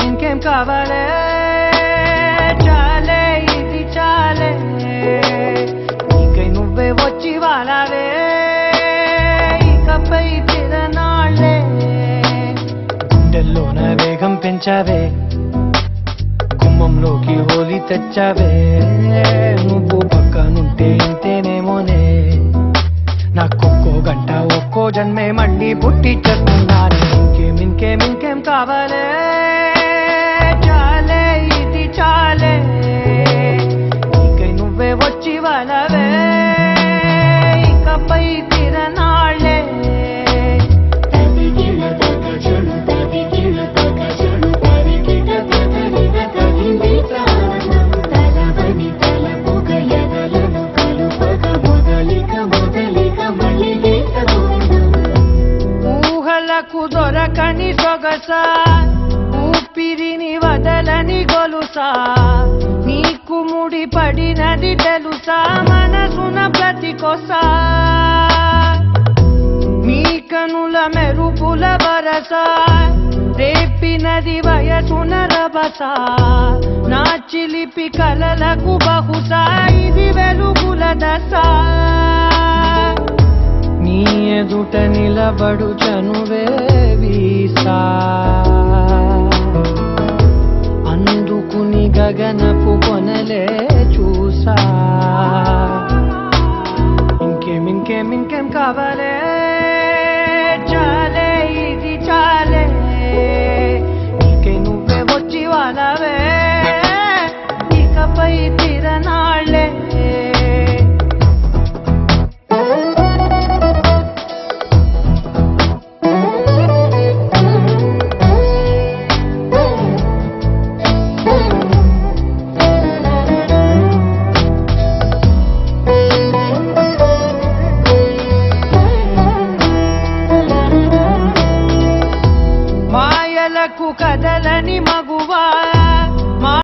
ఇంకేం కావాలే చాలే ఇది చాలే నీకై నువ్వే వచ్చి వాలావే ఇకపై తిరనాళ్ళే గుండెల్లోన వేగం పెంచావే గుమ్మంలోకి హోలీ తెచ్చావే నువ్వు పక్కనుంటే ఇంతేనేమోనే నాకొక్కో గంట ఒక్కో జన్మే మళ్ళీ పుట్టి చేస్తున్నాను ఇంకేం కావాలే చాలే ఇది చాలే నీకై నువ్వే వచ్చి వాలవే ఇకపై తిరనాళ్ళే ఊహలకు దొరకని సొగస ఊపిరిని వదలని గొలుసా నీకు ముడి పడినది తెలుసా మనసున ప్రతికొసా నీ కనుల మెరుపుల వరస రేపినది వయసున రభస నా చిలిపి కలలకు బహుశా ఇది వెలుగుల దశ నీ ఎదుట నిలబడు చనువే వీసా అందుకుని గగనపు కొనలే చూసా ఇంకేం కావాలే